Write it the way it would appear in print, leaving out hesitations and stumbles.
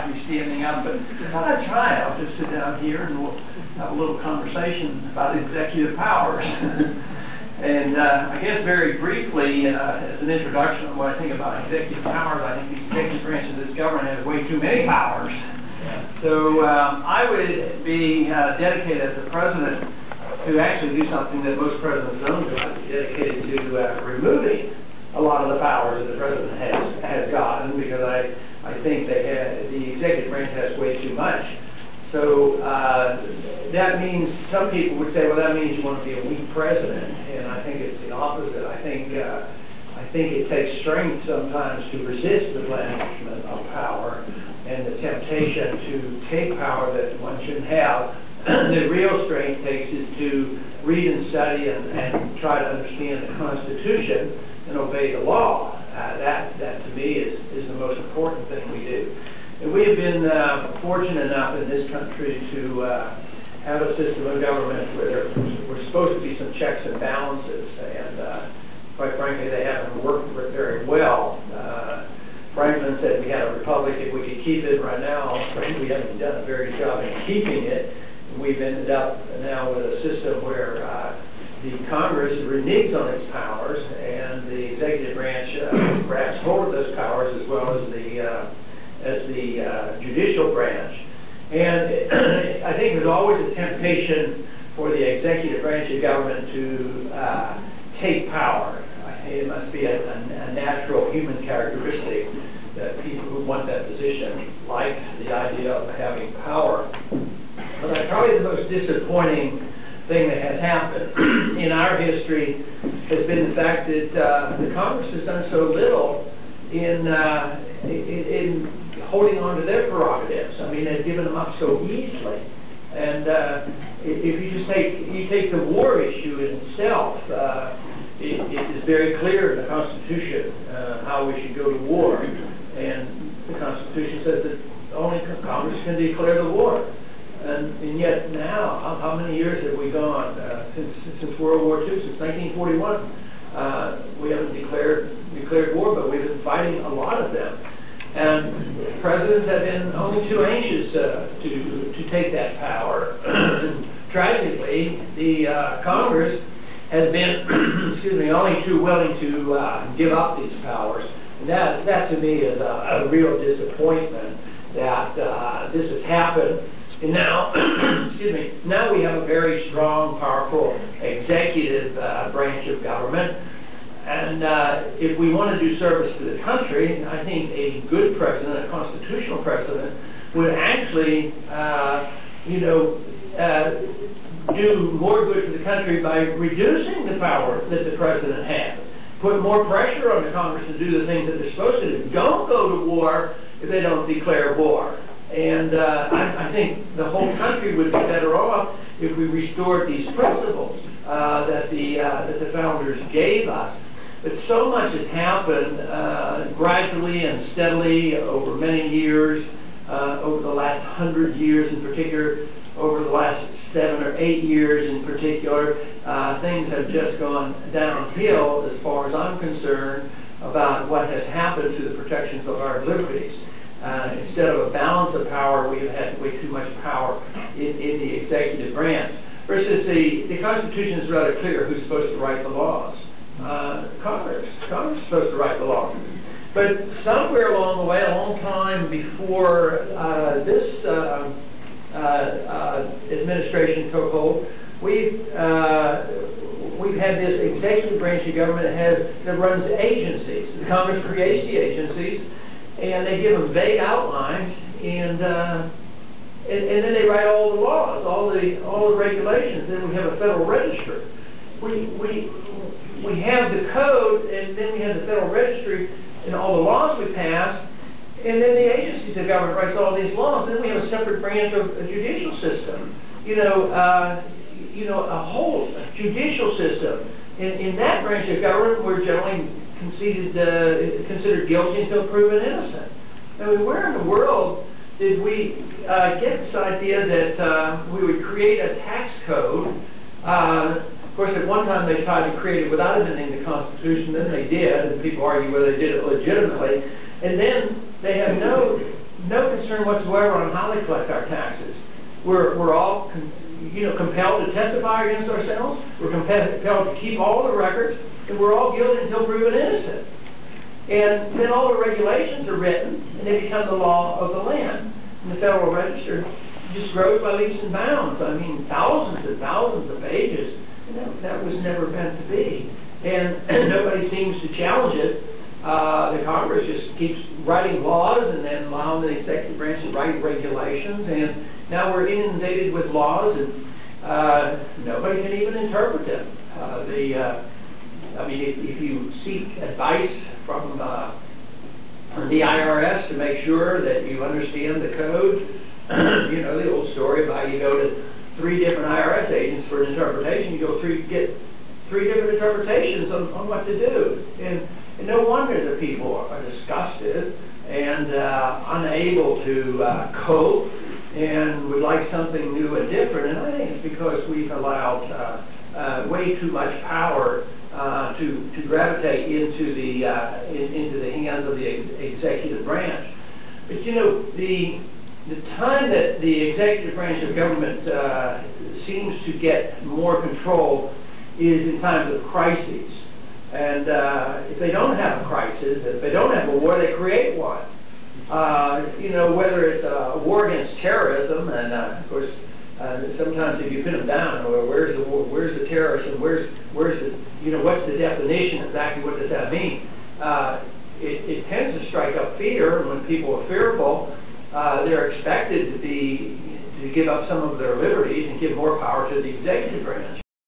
might be standing up, but I thought I'd try it. I'll just sit down here and we'll have a little conversation about executive powers. And I guess very briefly, as an introduction on what I think about executive powers, I think the executive branch of this government has way too many powers. So I would be dedicated as the president to actually do something that most presidents don't do. I'd be dedicated to removing a lot of the powers that the president has gotten, because I think the executive branch has way too much. So that means, some people would say, well, that means you want to be a weak president, and I think it's the opposite. I think it takes strength sometimes to resist the blandishment of power and the temptation to take power that one shouldn't have. The real strength takes is to read and study and try to understand the Constitution and obey the law. That to me is the most important thing we do. And we have been fortunate enough in this country to have a system of government where there were supposed to be some checks and balances, and quite frankly, they haven't worked very well. Franklin said we had a republic if we could keep it. Right now, we haven't done a very good job in keeping it. We've ended up now with a system where the Congress reneges on its powers, and the executive branch grabs hold of those powers, as well as the judicial branch. And I think there's always a temptation for the executive branch of government to take power. It must be a natural human characteristic that people who want that position like the idea of having power. But probably the most disappointing thing that has happened in our history has been the fact that the Congress has done so little in holding on to their prerogatives. I mean, they've given them up so easily. And if you just take the war issue in itself, it is very clear in the Constitution how we should go to war. And the Constitution says that only Congress can declare the war. And yet now, how many years have we gone since World War II, since 1941? We haven't declared war, but we've been fighting a lot of them. And presidents have been only too anxious to take that power. And tragically, the Congress has been, excuse me, only too willing to give up these powers. And that to me is a real disappointment that this has happened. And now, excuse me, now we have a very strong, powerful executive branch of government. And if we want to do service to the country, I think a good president, a constitutional president, would actually, do more good for the country by reducing the power that the president has. Put more pressure on the Congress to do the things that they're supposed to do. Don't go to war if they don't declare war. And I think the whole country would be better off if we restored these principles that the founders gave us. But so much has happened gradually and steadily over many years, over the last 100 years in particular, over the last 7 or 8 years in particular. Things have just gone downhill as far as I'm concerned about what has happened to the protections of our liberties. Instead of a balance of power, we have had way too much power in the executive branch. Versus the Constitution is rather clear who's supposed to write the laws. Congress is supposed to write the laws. But somewhere along the way, a long time before this administration took hold, we've had this executive branch of government that runs agencies. The Congress creates the agencies, and they give them vague outlines, and then they write all the laws, all the regulations. Then we have a federal register. We have the code, and then we have the federal registry and all the laws we pass, and then the agencies of government writes all these laws. Then we have a separate branch of a judicial system. A whole judicial system. In that branch of government, we're generally considered guilty until proven innocent. I mean, where in the world did we get this idea that we would create a tax code? Of course, at one time they tried to create it without amending the Constitution, then they did, and people argue whether they did it legitimately. And then they have no no concern whatsoever on how they collect our taxes. We're all compelled to testify against ourselves. We're compelled to keep all the records, and we're all guilty until proven innocent. And then all the regulations are written, and they become the law of the land. And the Federal Register just grows by leaps and bounds. I mean, thousands and thousands of pages. And that was never meant to be. And nobody seems to challenge it. The Congress just keeps writing laws and then allowing the executive branch to write regulations. And now we're inundated with laws, and nobody can even interpret them. I mean, if you seek advice from the IRS to make sure that you understand the code, you know, the old story about you go to 3 different IRS agents for an interpretation, you get 3 different interpretations on what to do. And no wonder that people are disgusted and unable to cope and would like something new and different. And I think it's because we've allowed way too much power to gravitate into the hands of the executive branch. But you know, the time that the executive branch of government seems to get more control is in times of crises. And if they don't have a crisis, if they don't have a war, they create one. You know, whether it's a war against terrorism, and of course, sometimes if you pin them down, where's the war, where's the terrorism, where's the, you know, what's the definition, exactly what does that mean? It tends to strike up fear, and when people are fearful, they're expected to give up some of their liberties and give more power to the executive branch.